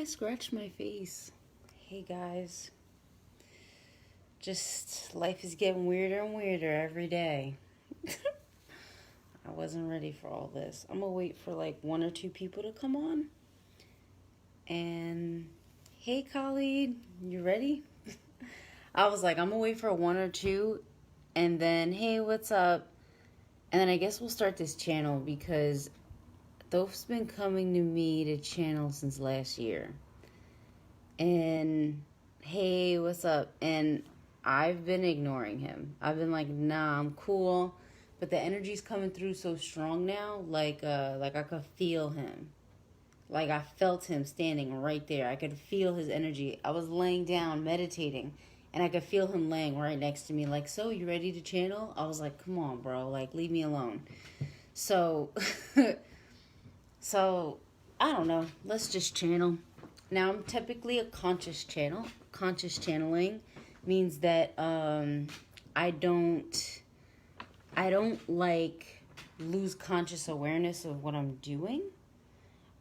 I scratched my face. Hey guys. Just life is getting weirder and weirder every day. I wasn't ready for all this. I'm gonna wait for like one or two people to come on. And hey Khalid, you ready? I was like, I'm gonna wait for one or two and then hey, what's up? And then I guess we'll start this channel because Thoth's been coming to me to channel since last year. And hey, what's up? And I've been ignoring him. I've been like, nah, I'm cool. But the energy's coming through so strong now, like I could feel him. Like I felt him standing right there. I could feel his energy. I was laying down, meditating, and I could feel him laying right next to me. Like, so you ready to channel? I was like, come on, bro. Like, leave me alone. So, so I don't know. Let's just channel. Now I'm typically a conscious channel. Conscious channeling means that I don't like lose conscious awareness of what I'm doing.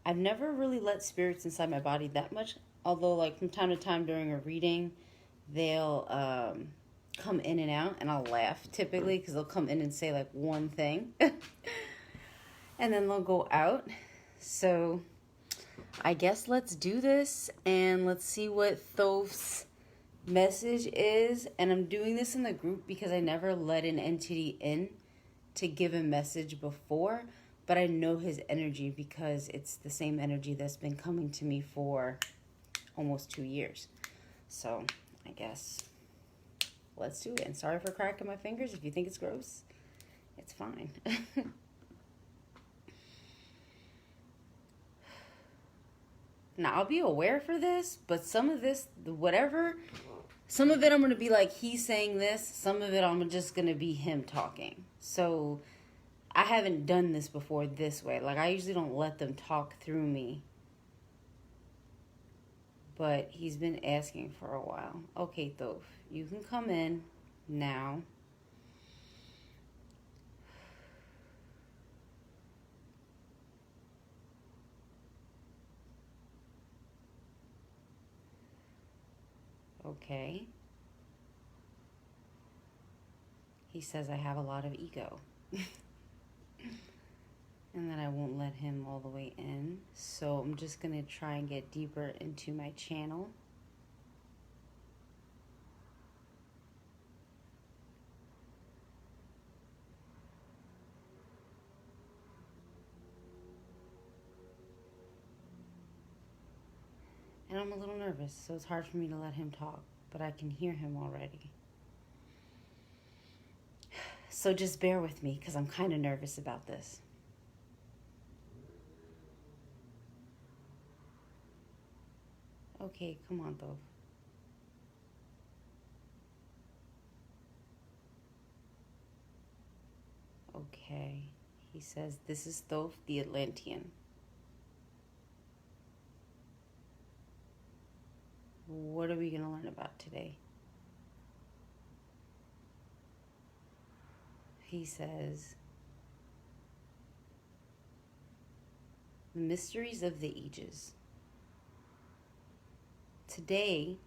I've never really let spirits inside my body that much, although like from time to time during a reading, they'll come in and out, and I'll laugh typically because they'll come in and say like one thing, and then they'll go out. So I guess let's do this, and let's see what Thoth's message is. And I'm doing this in the group because I never let an entity in to give a message before, but I know his energy because it's the same energy that's been coming to me for almost 2 years. So I guess let's do it. And sorry for cracking my fingers. If you think it's gross, it's fine. Now, I'll be aware for this, but some of this, whatever, some of it I'm going to be like, he's saying this. Some of it I'm just going to be him talking. So I haven't done this before this way. Like, I usually don't let them talk through me. But he's been asking for a while. Okay, Thoth, you can come in now. Okay. He says I have a lot of ego. And that I won't let him all the way in. So I'm just going to try and get deeper into my channel. And I'm a little nervous, so it's hard for me to let him talk, but I can hear him already. So just bear with me, because I'm kind of nervous about this. Okay, come on, Thoth. Okay, he says, this is Thoth the Atlantean. What are we going to learn about today? He says, the mysteries of the ages. Today,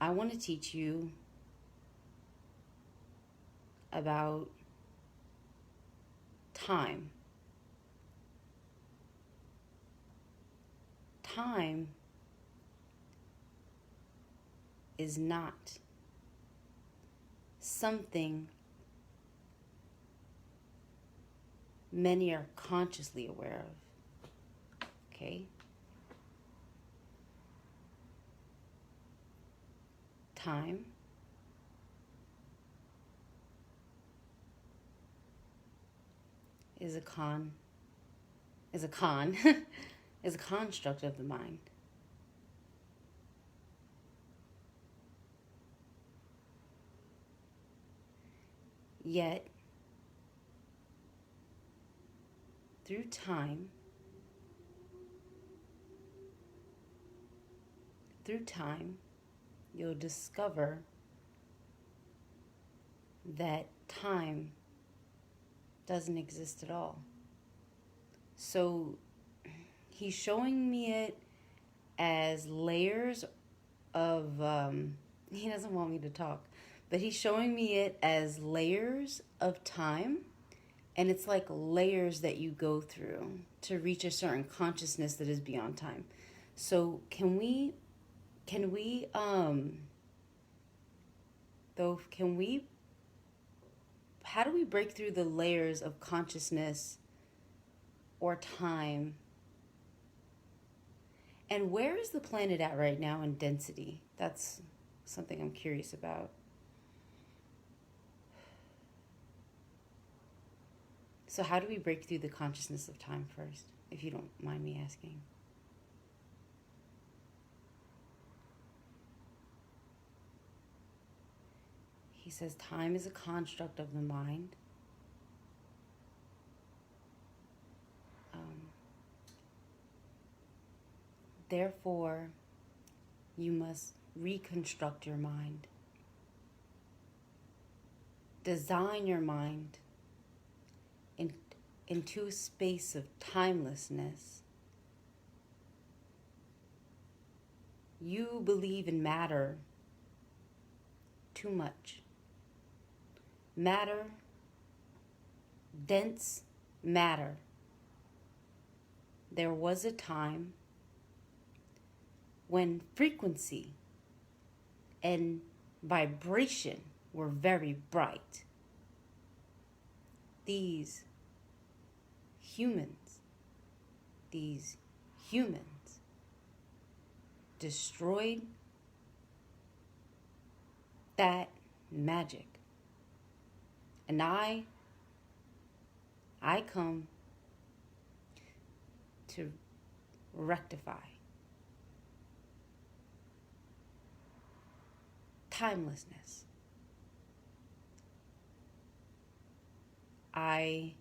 I want to teach you about time. Time is not something many are consciously aware of. Okay? Time is a is a construct of the mind. Yet, through time, you'll discover that time doesn't exist at all. So he's showing me it as layers of, he doesn't want me to talk, but he's showing me it as layers of time. And it's like layers that you go through to reach a certain consciousness that is beyond time. So can we, how do we break through the layers of consciousness or time? And where is the planet at right now in density? That's something I'm curious about. So how do we break through the consciousness of time first, if you don't mind me asking? He says time is a construct of the mind. Therefore, you must reconstruct your mind. Design your mind into a space of timelessness. You believe in matter too much. Matter, dense matter. There was a time when frequency and vibration were very bright. These humans destroyed that magic. And I come to rectify timelessness. I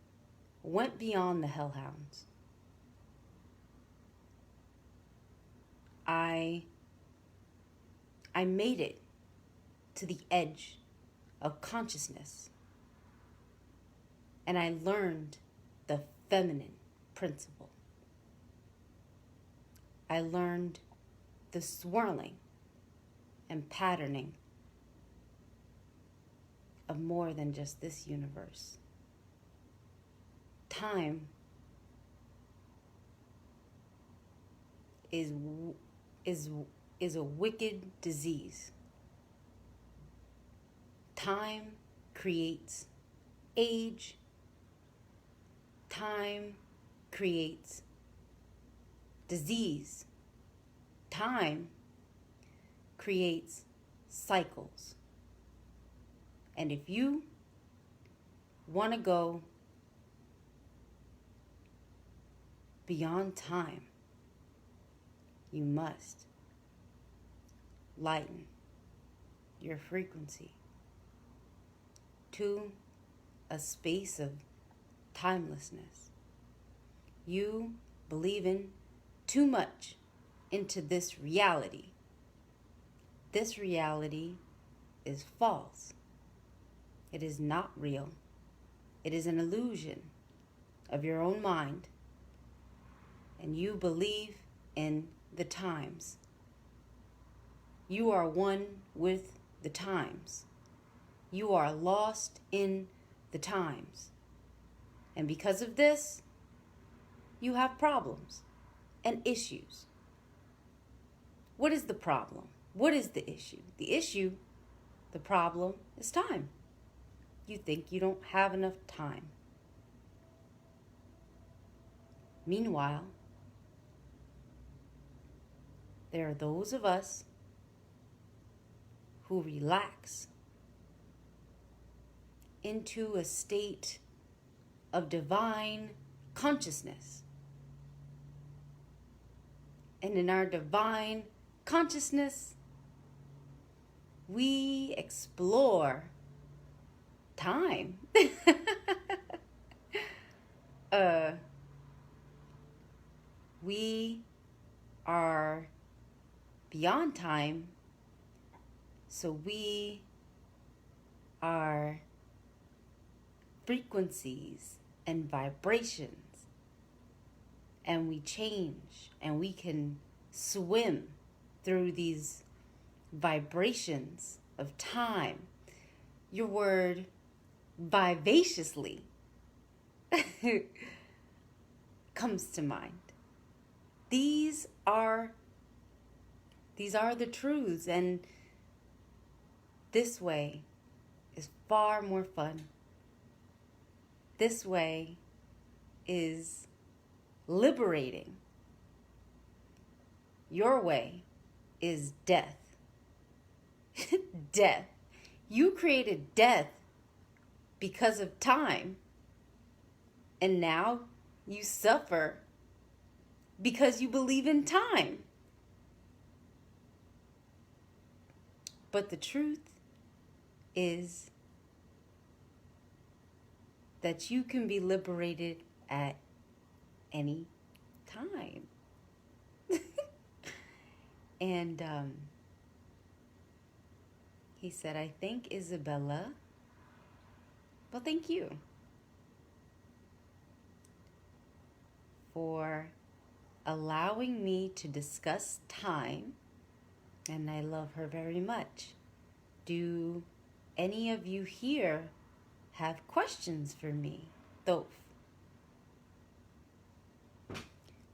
went beyond the hellhounds. I made it to the edge of consciousness. And I learned the feminine principle. I learned the swirling and patterning of more than just this universe. Time is a wicked disease. Time creates age. Time creates disease. Time creates cycles. And if you want to go beyond time, you must lighten your frequency to a space of timelessness. You believe in too much into this reality. This reality is false. It is not real. It is an illusion of your own mind. And you believe in the times. You are one with the times. You are lost in the times. And because of this, you have problems and issues. What is the problem? What is the issue? The problem is time. You think you don't have enough time. Meanwhile, there are those of us who relax into a state of divine consciousness. And in our divine consciousness, we explore time. We are beyond time, so we are frequencies and vibrations. and we change, and we can swim through these vibrations of time. Your word vivaciously comes to mind. These are the truths, and this way is far more fun. This way is liberating. Your way is death. Death. You created death because of time. And now you suffer because you believe in time. But the truth is that you can be liberated at any time. And he said, I thank Isabella. Well, thank you for allowing me to discuss time, and I love her very much. Do any of you here have questions for me? Thoth.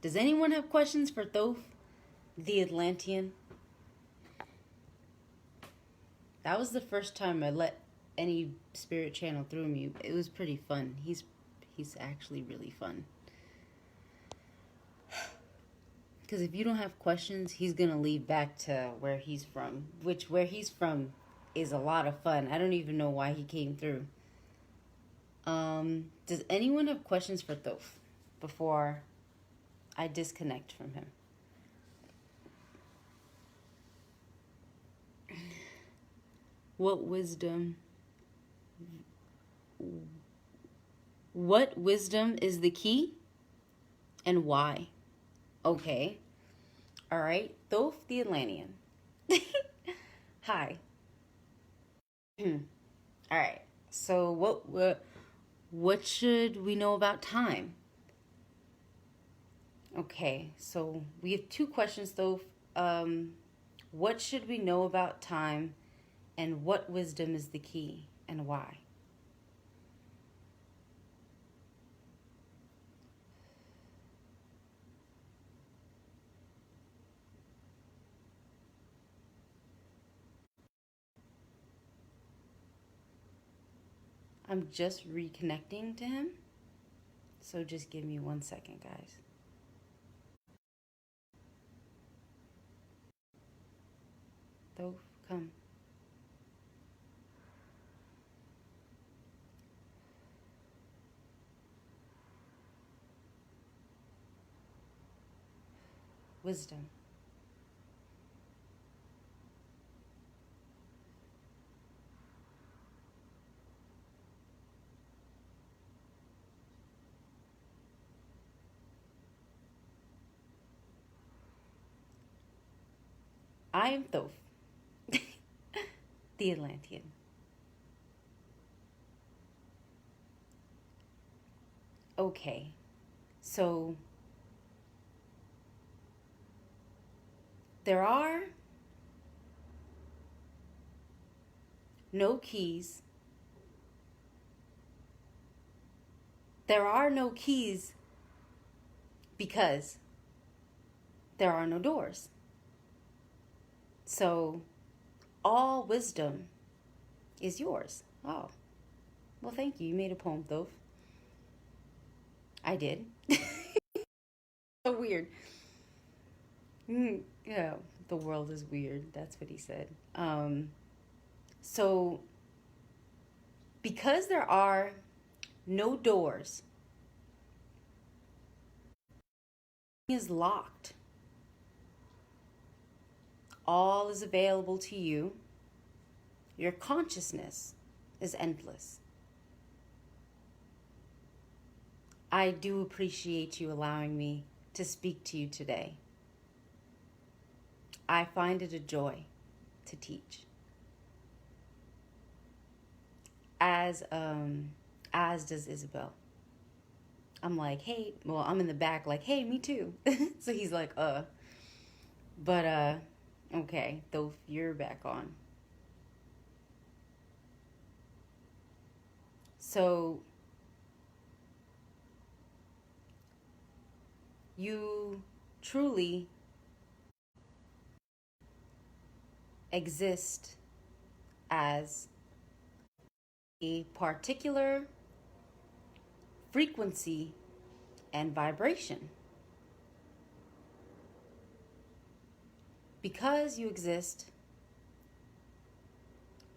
Does anyone have questions for Thoth the Atlantean? That was the first time I let any spirit channel through me. It was pretty fun. He's actually really fun. Because if you don't have questions, he's going to lead back to where he's from. Which, where he's from is a lot of fun. I don't even know why he came through. Does anyone have questions for Thoth before I disconnect from him? What wisdom is the key and why? Okay. All right. Thoth the Atlantean. Hi. All right. So what should we know about time? Okay. So we have two questions, Thoth. What should we know about time? And what wisdom is the key and why? I'm just reconnecting to him. So just give me 1 second, guys. Thoth, come. Wisdom. I am Thoth, the Atlantean. Okay, so there are no keys. There are no keys because there are no doors. So all wisdom is yours. Oh, well, thank you. You made a poem, Thoth. I did. So weird. Yeah, the world is weird. That's what he said. So because there are no doors, is locked. All is available to you. Your consciousness is endless. I do appreciate you allowing me to speak to you today. I find it a joy to teach. As does Isabel. I'm like, hey, well, I'm in the back, like, hey, me too. So he's like, but, okay, though you're back on. So, you truly exist as a particular frequency and vibration. Because you exist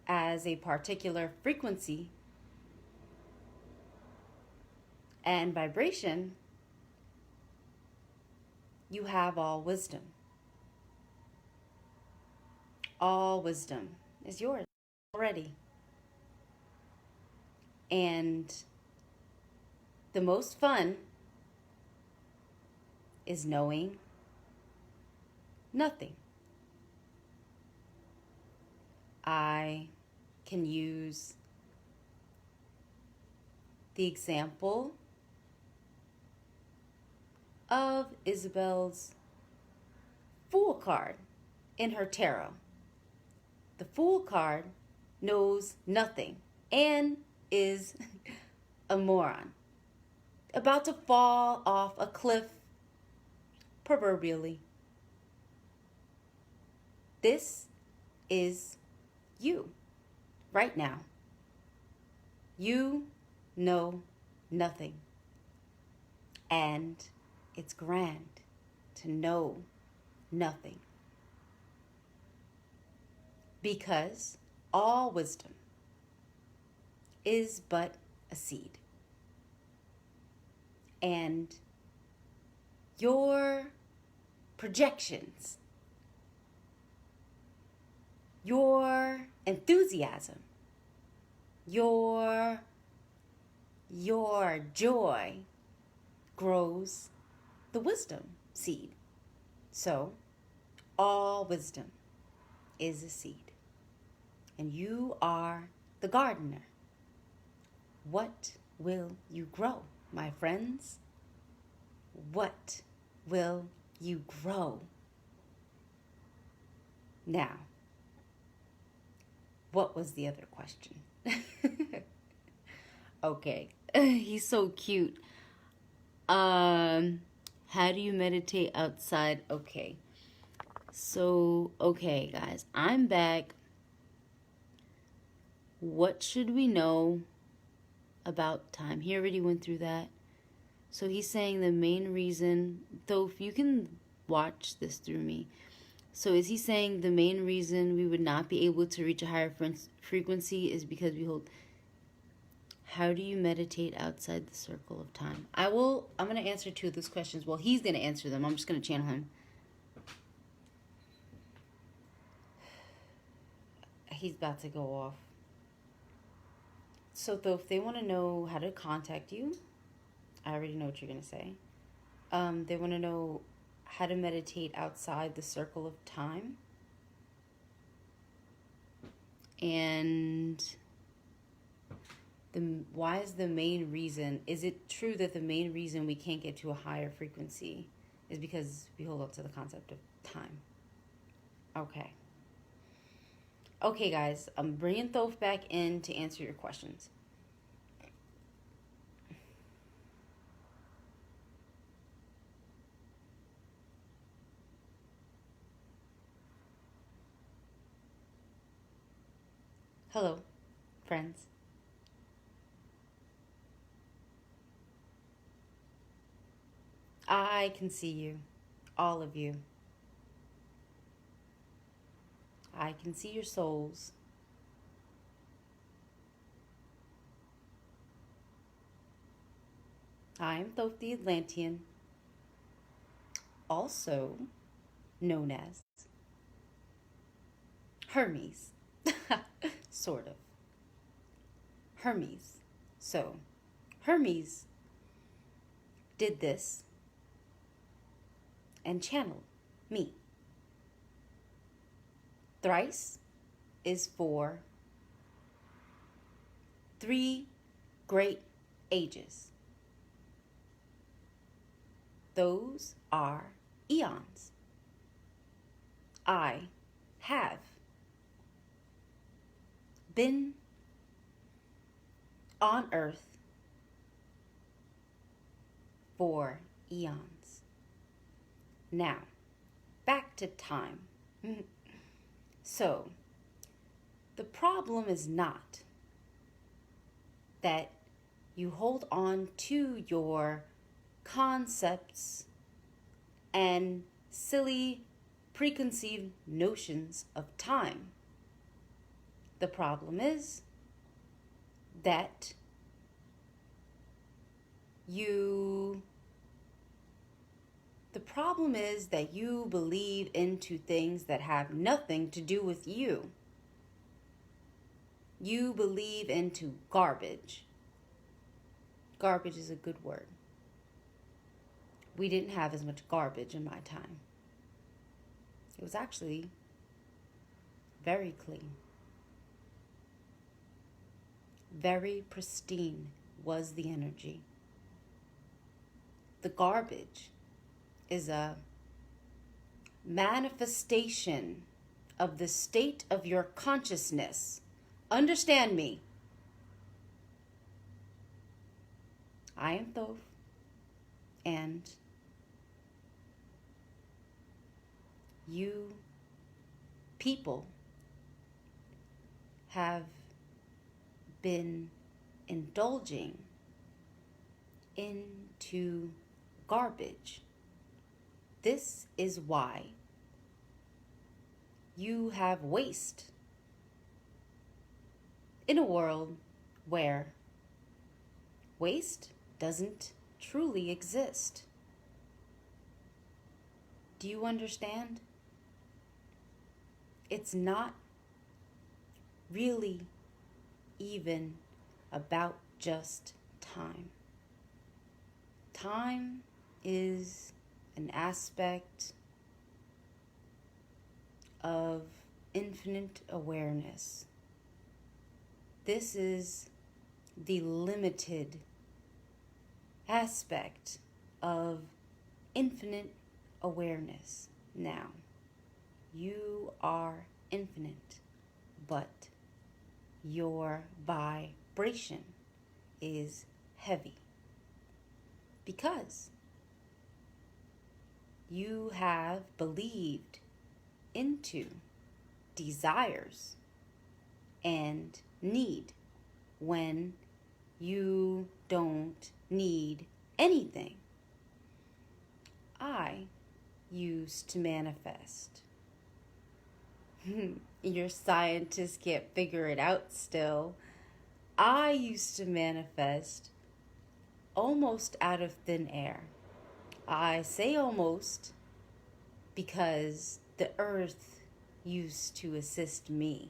as a particular frequency and vibration, you have all wisdom. All wisdom is yours already. And the most fun is knowing nothing. I can use the example of Isabel's Fool card in her tarot. The Fool card knows nothing and is a moron, about to fall off a cliff, proverbially. This is you right now. You know nothing. And it's grand to know nothing. Because all wisdom is but a seed. And your projections, your enthusiasm, your joy grows the wisdom seed. So, all wisdom is a seed. And you are the gardener. What will you grow, my friends? What will you grow? Now, what was the other question? Okay, he's so cute. How do you meditate outside? Okay. So, okay, guys, I'm back. What should we know about time? He already went through that. So he's saying the main reason, though if you can watch this through me. So is he saying the main reason we would not be able to reach a higher frequency is because we hold... How do you meditate outside the circle of time? I'm going to answer two of those questions. Well, he's going to answer them. I'm just going to channel him. He's about to go off. So, though, if they want to know how to contact you, I already know what you're going to say. They want to know how to meditate outside the circle of time. And why is the main reason, is it true that the main reason we can't get to a higher frequency is because we hold up to the concept of time? Okay. Okay, guys, I'm bringing Thoth back in to answer your questions. Hello, friends. I can see you, all of you. I can see your souls. I am Thoth the Atlantean, also known as Hermes. Sort of. Hermes. So, Hermes did this and channeled me. Thrice is for 3 great ages. Those are eons. I have been on Earth for eons. Now, back to time. So, the problem is not that you hold on to your concepts and silly preconceived notions of time. The problem is that you believe into things that have nothing to do with you. You believe into garbage. Garbage is a good word. We didn't have as much garbage in my time. It was actually very clean. Very pristine was the energy. The garbage is a manifestation of the state of your consciousness. Understand me. I am Thoth, and you people have been indulging into garbage. This is why you have waste in a world where waste doesn't truly exist. Do you understand? It's not really even about just time. Time is an aspect of infinite awareness. This is the limited aspect of infinite awareness. Now, you are infinite, but your vibration is heavy because you have believed into desires and need when you don't need anything. I used to manifest. Your scientists can't figure it out still. I used to manifest almost out of thin air. I say almost because the earth used to assist me.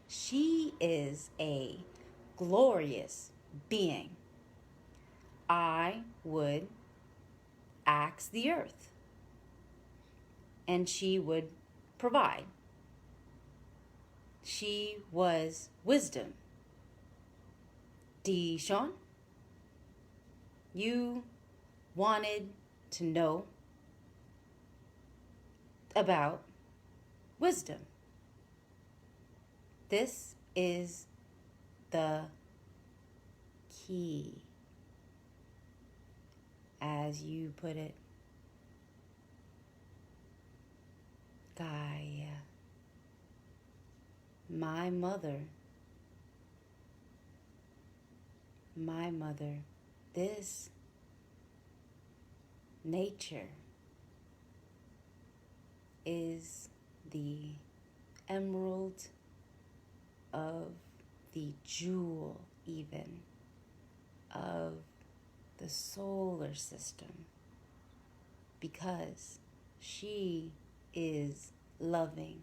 She is a glorious being. I would ask the earth, and she would provide. She was wisdom. Deshawn, you wanted to know about wisdom. This is the key, as you put it. Gaia, my mother, this nature is the emerald of the jewel even of the solar system, because she is loving.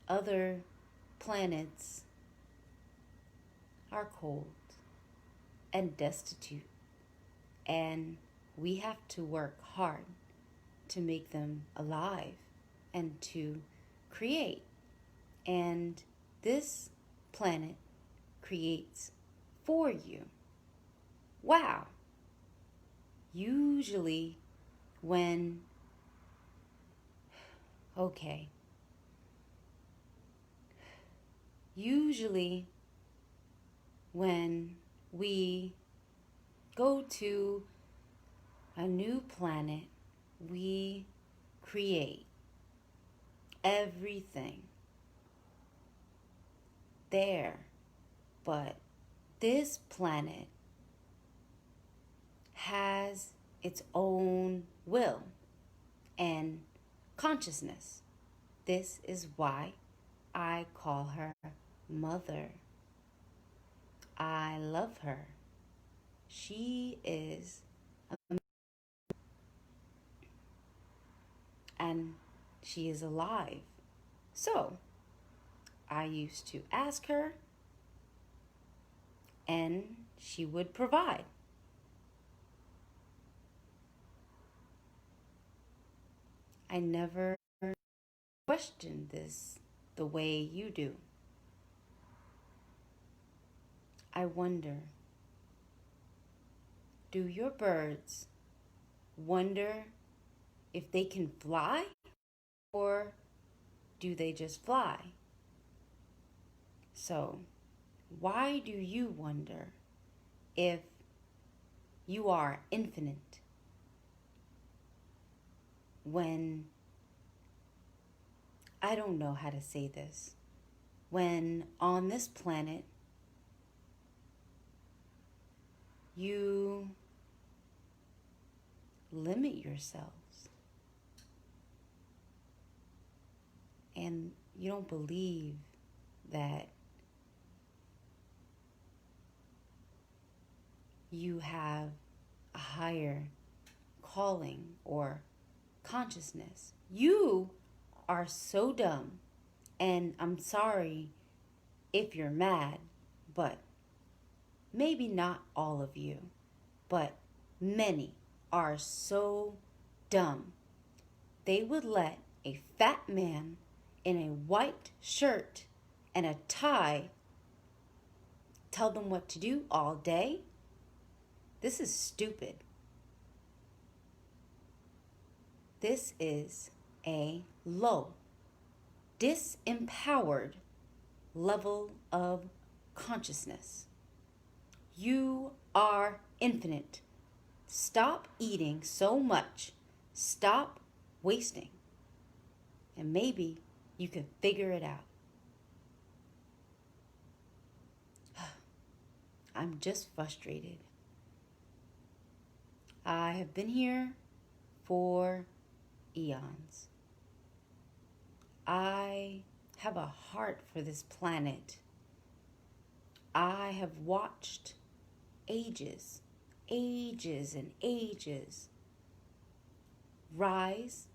Other planets are cold and destitute, and we have to work hard to make them alive and to create. And this planet creates for you. Wow. Usually when, okay, usually when we go to a new planet, we create everything there. But this planet has its own will and consciousness. This is why I call her Mother. I love her. She is and she is alive. So I used to ask her, and she would provide. I never questioned this the way you do. I wonder, do your birds wonder if they can fly, or do they just fly? So, why do you wonder if you are infinite when, I don't know how to say this, when on this planet you limit yourselves and you don't believe that you have a higher calling or consciousness. You are so dumb, and I'm sorry if you're mad, but maybe not all of you, but many are so dumb. They would let a fat man in a white shirt and a tie tell them what to do all day. This is stupid. This is a low, disempowered level of consciousness. You are infinite. Stop eating so much. Stop wasting. And maybe you can figure it out. I'm just frustrated. I have been here for eons. I have a heart for this planet. I have watched ages and ages rise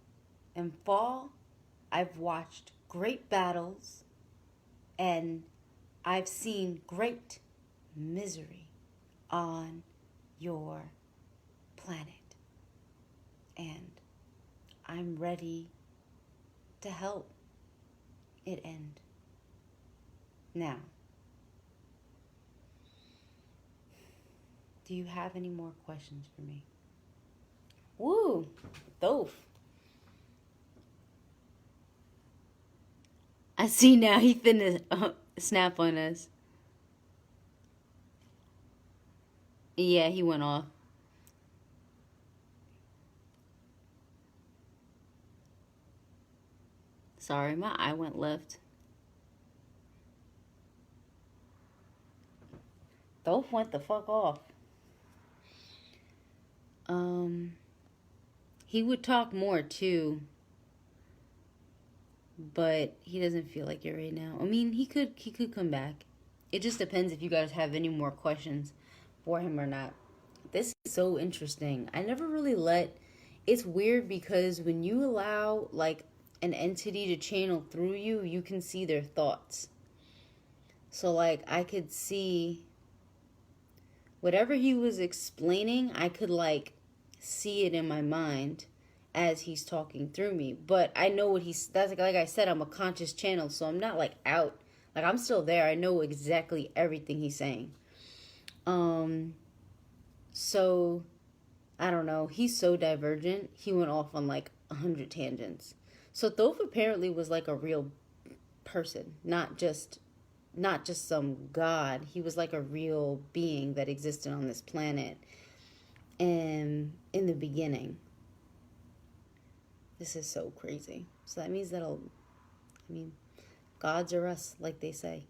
and fall. I've watched great battles, and I've seen great misery on your planet. And I'm ready to help it end. Now, do you have any more questions for me? Woo, Thoth. I see now he finna snap on us. Yeah, he went off. Sorry, my eye went left. Thoth went the fuck off. He would talk more too, but he doesn't feel like it right now. I mean, he could come back. It just depends if you guys have any more questions for him or not. This is so interesting. I never really it's weird because when you allow like an entity to channel through you, you can see their thoughts. So like I could see whatever he was explaining, I could like see it in my mind as he's talking through me. But I know what that's like I said, I'm a conscious channel, so I'm not like out. Like I'm still there. I know exactly everything he's saying. So I don't know. He's so divergent. He went off on like 100 tangents. So Thoth apparently was like a real person, not just some god. He was like a real being that existed on this planet. And in the beginning, this is so crazy. So that means gods are us, like they say.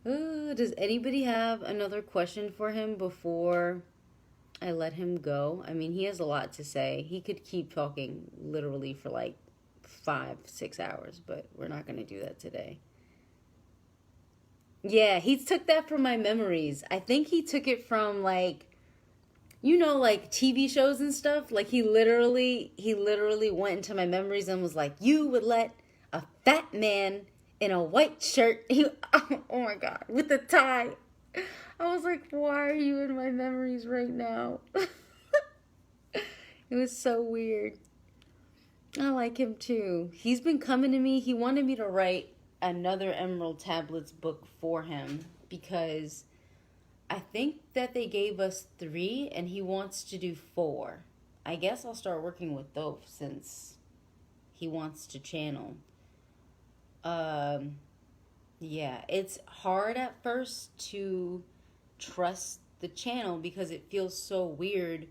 Does anybody have another question for him before I let him go? I mean, he has a lot to say. He could keep talking literally for like 5-6 hours, but we're not going to do that today. Yeah, he took that from my memories. I think he took it from like, like TV shows and stuff. Like he literally went into my memories and was like, "You would let a fat man in a white shirt," oh my God, with a tie. I was like, why are you in my memories right now? It was so weird. I like him too. He's been coming to me. He wanted me to write another Emerald Tablets book for him because I think that they gave us 3 and he wants to do 4. I guess I'll start working with Thoth since he wants to channel. Yeah, it's hard at first to trust the channel because it feels so weird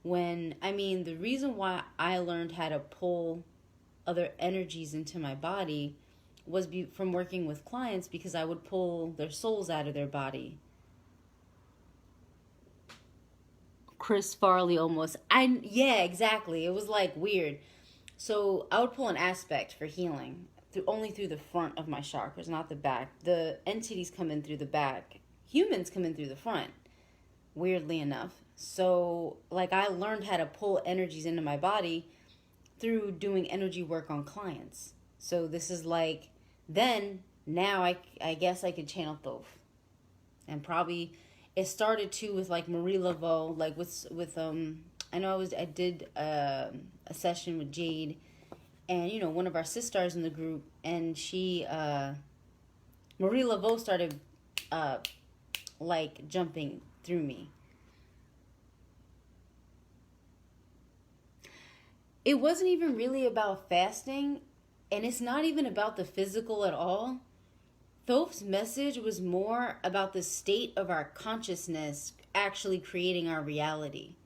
the reason why I learned how to pull other energies into my body was from working with clients, because I would pull their souls out of their body. Chris Farley almost. Yeah, exactly. It was like weird. So I would pull an aspect for healing only through the front of my chakras, not the back. The entities come in through the back. Humans come in through the front, weirdly enough. So like I learned how to pull energies into my body through doing energy work on clients. So this is like, now I guess I could channel Thoth. And probably it started too with like Marie Laveau, like with I did a session with Jade, and one of our sisters in the group, and she Marie Laveau started like jumping through me. It wasn't even really about fasting, and it's not even about the physical at all. Thoth's message was more about the state of our consciousness actually creating our reality.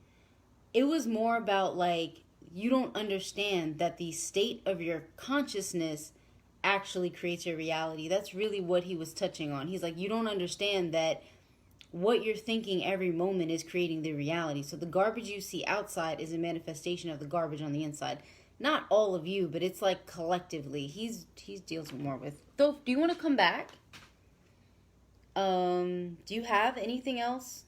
It was more about like, you don't understand that the state of your consciousness actually creates your reality. That's really what he was touching on. He's like, you don't understand that what you're thinking every moment is creating the reality. So the garbage you see outside is a manifestation of the garbage on the inside. Not all of you, but it's like collectively. He deals more with. Thoth, do you want to come back? Do you have anything else?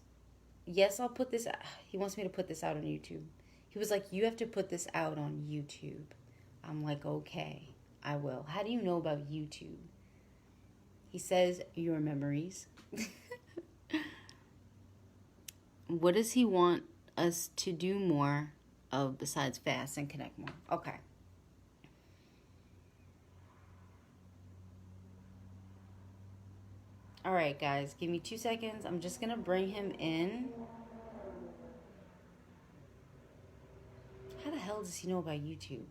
Yes, I'll put this out. He wants me to put this out on YouTube. He was like, you have to put this out on YouTube. I'm like, okay, I will. How do you know about YouTube? He says, your memories. What does he want us to do more of besides fast and connect more? Okay. All right, guys, give me 2 seconds. I'm just going to bring him in. How the hell does he know about YouTube?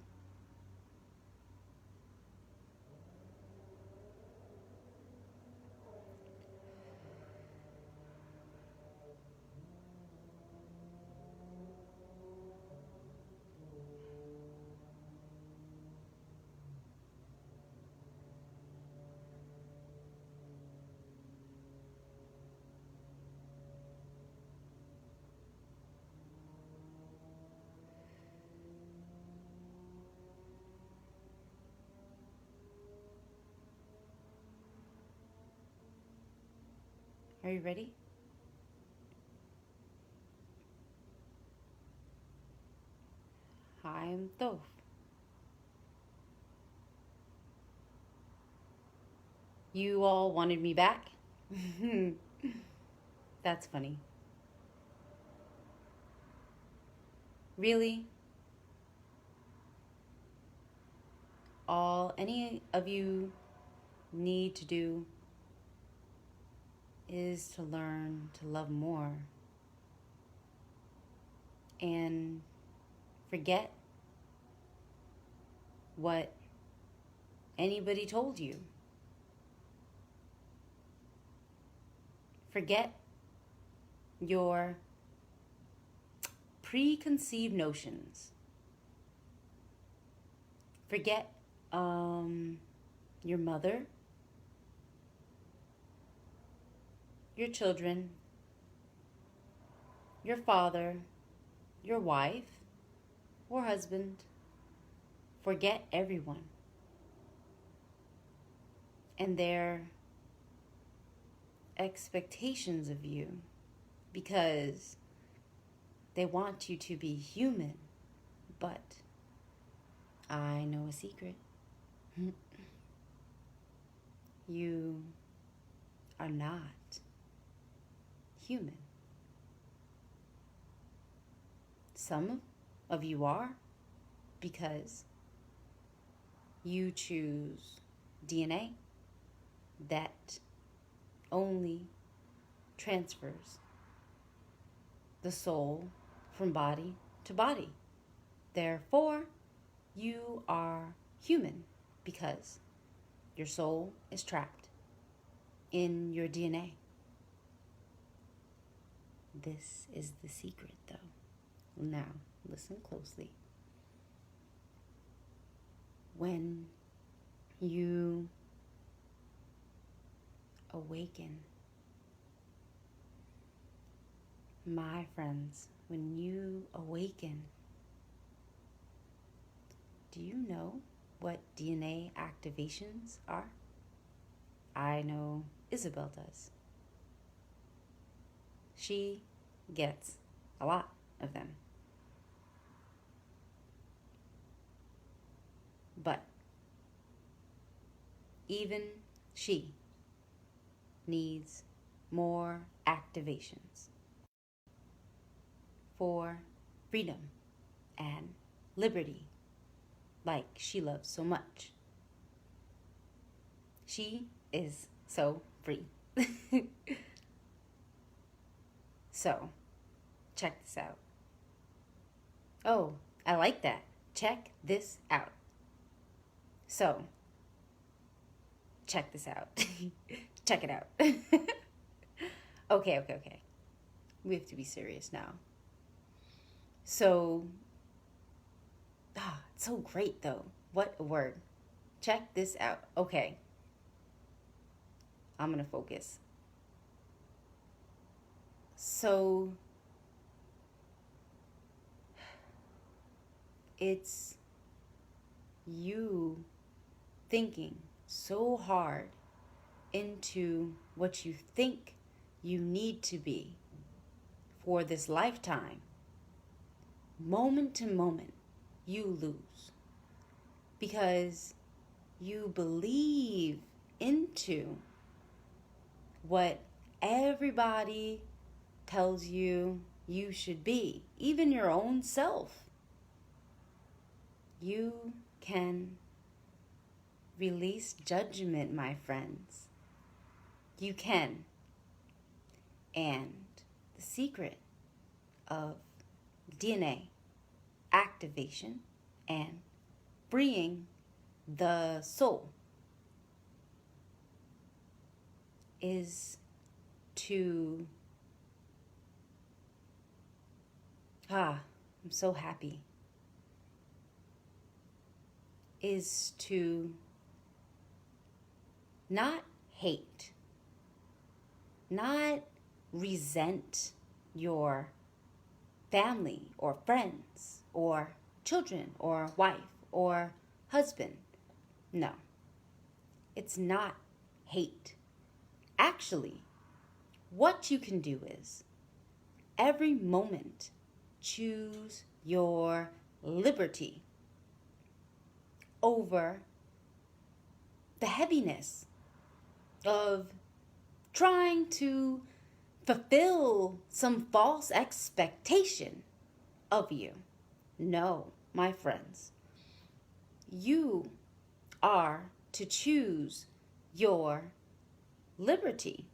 Are you ready? Hi, I'm Thoth. You all wanted me back? That's funny. Really? All any of you need to do is to learn to love more. Forget what anybody told you. Forget your preconceived notions. Forget your mother, your children, your father, your wife or husband. Forget everyone and their expectations of you, because they want you to be human. But I know a secret. You are not human. Some of you are, because you choose DNA that only transfers the soul from body to body. Therefore, you are human because your soul is trapped in your DNA. This is the secret, though. Now, listen closely. When you awaken, my friends, when you awaken, do you know what DNA activations are? I know Isabel does. She gets a lot of them. But even she needs more activations for freedom and liberty, like she loves so much. She is so free. So, check this out. Oh, I like that. Check this out. So, check this out. Check it out. Okay. We have to be serious now. So, it's so great though. What a word. Check this out. Okay. I'm going to focus. So, it's you thinking so hard into what you think you need to be for this lifetime. Moment to moment, you lose because you believe into what everybody tells you you should be, even your own self. You can release judgment, my friends. You can. And the secret of DNA activation and freeing the soul is to I'm so happy, is to not hate, not resent your family or friends or children or wife or husband. No, it's not hate. Actually, what you can do is every moment choose your liberty over the heaviness of trying to fulfill some false expectation of you. No, my friends, you are to choose your liberty.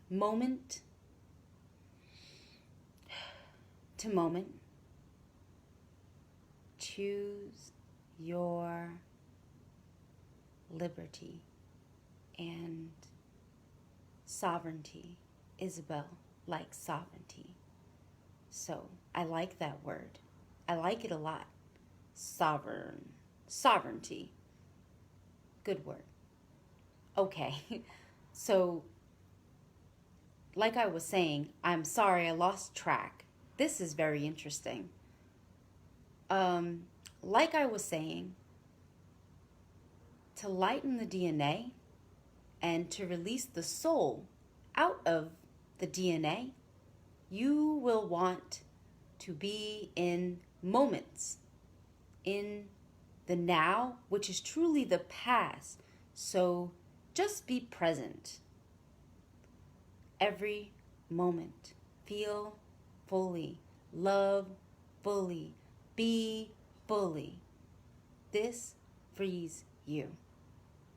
Moment to moment. Choose your liberty and sovereignty. Isabel likes sovereignty. So I like that word. I like it a lot. Sovereignty. Good word. Okay. So, like I was saying, I'm sorry I lost track. This is very interesting. Like I was saying, to lighten the DNA and to release the soul out of the DNA, you will want to be in moments, in the now, which is truly the past. So just be present. Every moment. Feel fully. Love fully. Be fully. This frees you.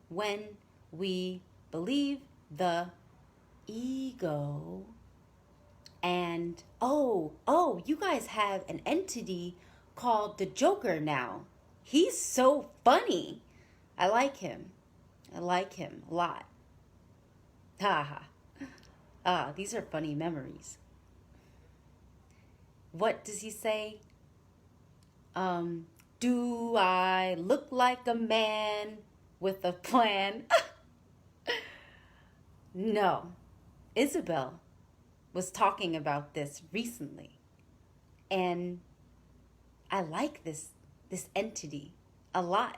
When we believe the ego and you guys have an entity called the Joker now. He's so funny. I like him a lot. These are funny memories. What does he say? Do I look like a man with a plan? No. Isabel was talking about this recently. And I like this entity a lot.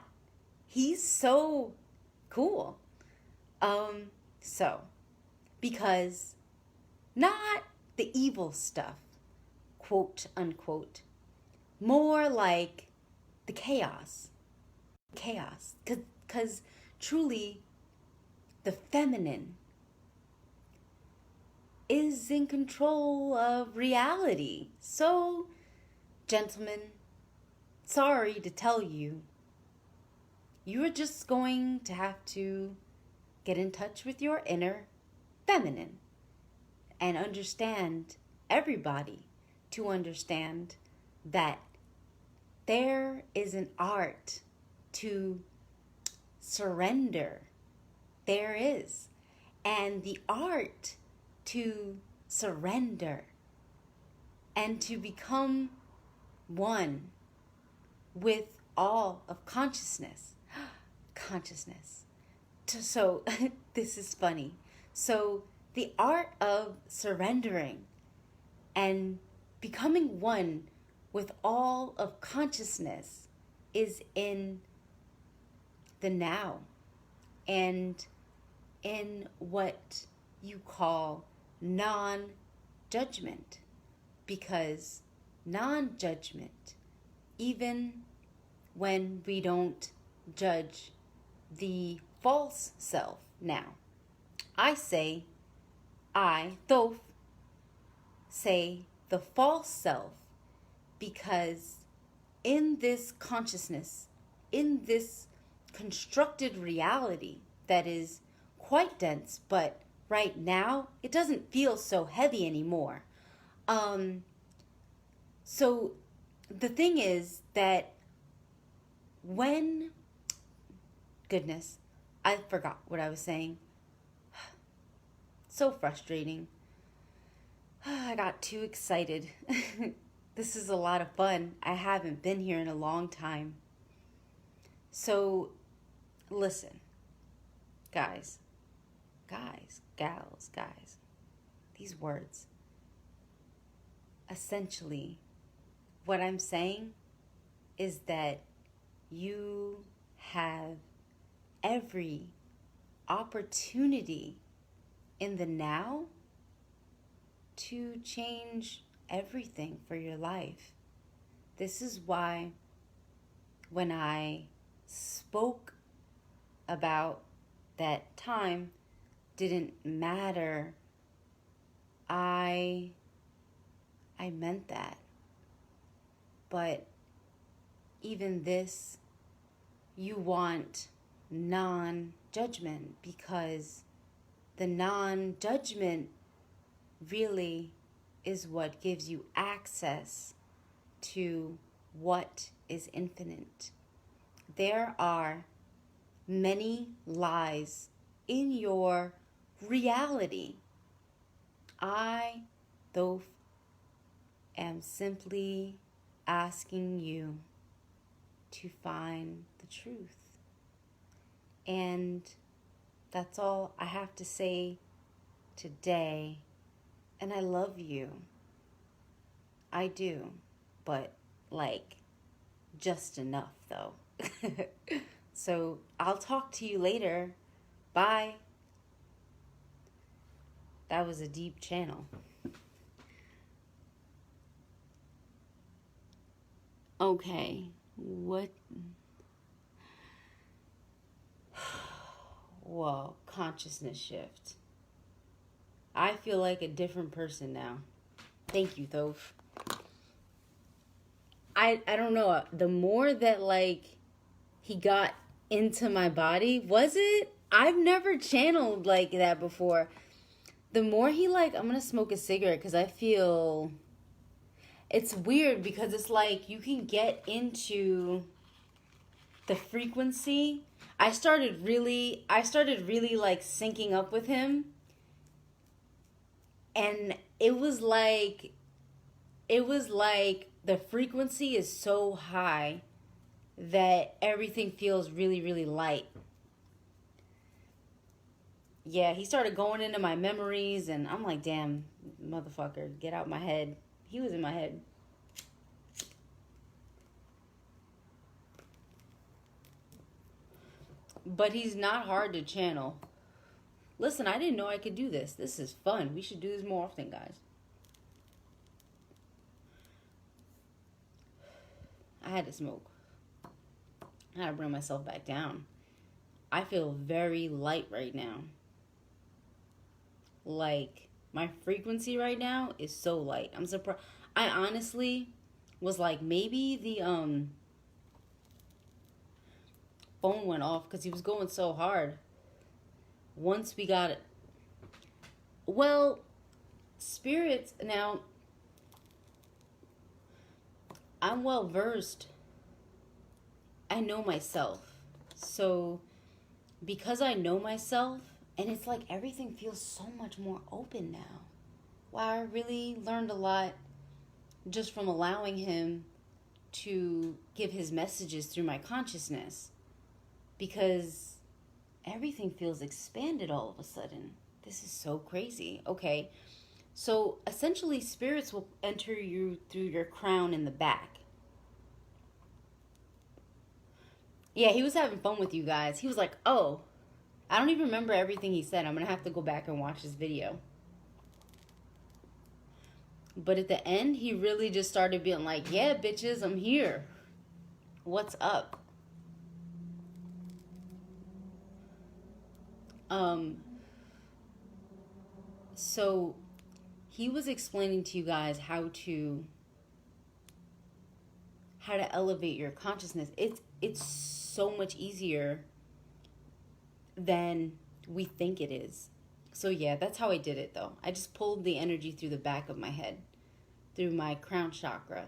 He's so cool. Because not the evil stuff, quote unquote, more like the chaos. Because truly the feminine is in control of reality. So, gentlemen, sorry to tell you, you are just going to have to get in touch with your inner feminine and understand everybody to understand that there is an art to surrender. There is. And the art to surrender and to become one with all of consciousness. So this is funny. So the art of surrendering and becoming one with all of consciousness is in the now and in what you call non-judgment. Because non-judgment, even when we don't judge the false self now. Thoth, say the false self, because in this consciousness, in this constructed reality that is quite dense, but right now it doesn't feel so heavy anymore. So the thing is that goodness, I forgot what I was saying. So frustrating. I got too excited. This is a lot of fun. I haven't been here in a long time. So, listen, guys, gals, these words. Essentially, what I'm saying is that you have every opportunity in the now to change everything for your life. This is why when I spoke about that time didn't matter, I meant that. But even this, you want non-judgment, because the non-judgment really is what gives you access to what is infinite. There are many lies in your reality. I, Thoth, am simply asking you to find the truth. And that's all I have to say today. And I love you. I do. But, like, just enough, though. So, I'll talk to you later. Bye. That was a deep channel. Okay. What? Whoa, consciousness shift. I feel like a different person now. Thank you, Thoth. I don't know. The more that, like, he got into my body, was it? I've never channeled like that before. The more he, like, I'm going to smoke a cigarette because I feel... It's weird because it's like you can get into the frequency. I started really like syncing up with him. And it was like the frequency is so high that everything feels really, really light. Yeah, he started going into my memories and I'm like, damn, motherfucker, get out my head. He was in my head. But he's not hard to channel. Listen, I didn't know I could do this. This is fun. We should do this more often, guys. I had to smoke. I had to bring myself back down. I feel very light right now. Like, my frequency right now is so light. I'm surprised. I honestly was like, maybe the phone went off because he was going so hard. Once we got it. Well, spirits, now, I'm well versed. I know myself. So, because I know myself, and it's like everything feels so much more open now. Wow, I really learned a lot just from allowing him to give his messages through my consciousness. Because everything feels expanded all of a sudden. This is so crazy. Okay, so essentially spirits will enter you through your crown in the back. Yeah, he was having fun with you guys. He was like, oh, I don't even remember everything he said. I'm going to have to go back and watch this video. But at the end, he really just started being like, yeah, bitches, I'm here. What's up? So he was explaining to you guys how to elevate your consciousness. It's so much easier than we think it is. So yeah, that's how I did it though. I just pulled the energy through the back of my head, through my crown chakra.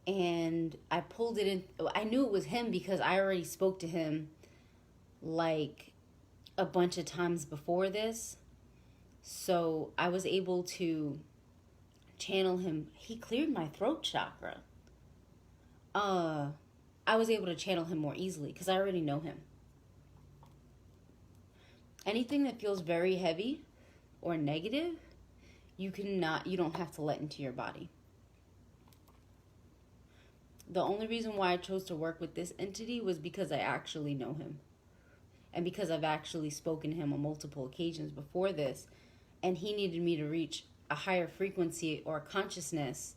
And I pulled it in. I knew it was him because I already spoke to him like a bunch of times before this. So I was able to channel him. He cleared my throat chakra. I was able to channel him more easily because I already know him. Anything that feels very heavy or negative, you don't have to let into your body. The only reason why I chose to work with this entity was because I actually know him. And because I've actually spoken to him on multiple occasions before this, and he needed me to reach a higher frequency or consciousness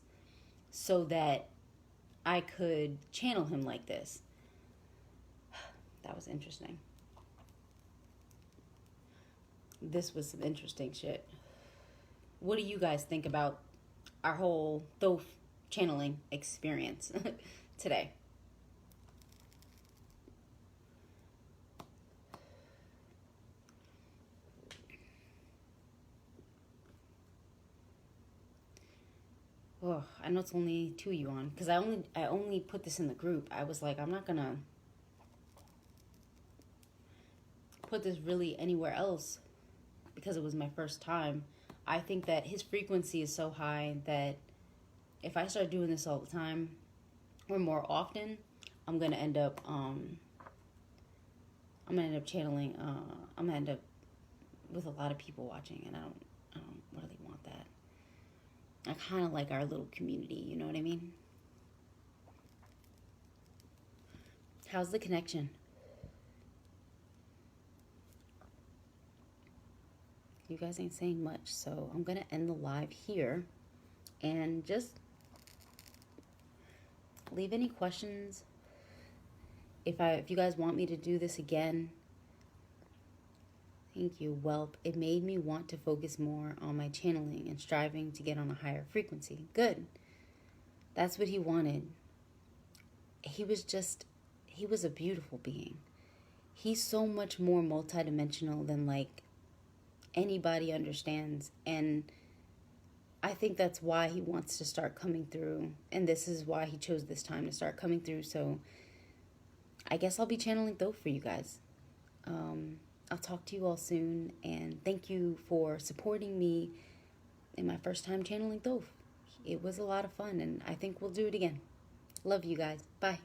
so that I could channel him like this. That was interesting. This was some interesting shit. What do you guys think about our whole Thoth channeling experience today? Oh, I know it's only 2 of you on, because I only put this in the group. I was like, I'm not gonna put this really anywhere else because it was my first time. I think that his frequency is so high that if I start doing this all the time or more often, I'm gonna end up channeling. I'm gonna end up with a lot of people watching, and I don't really want that. I kind of like our little community. You know what I mean? How's the connection? You guys ain't saying much, so I'm gonna end the live here, and just leave any questions. If you guys want me to do this again, thank you. Well, it made me want to focus more on my channeling and striving to get on a higher frequency. Good. That's what he wanted. He was a beautiful being. He's so much more multidimensional than like anybody understands, and I think that's why he wants to start coming through, and this is why he chose this time to start coming through. So I guess I'll be channeling Thoth for you guys. I'll talk to you all soon, and thank you for supporting me in my first time channeling Thoth. It was a lot of fun, and I think we'll do it again. Love you guys. Bye.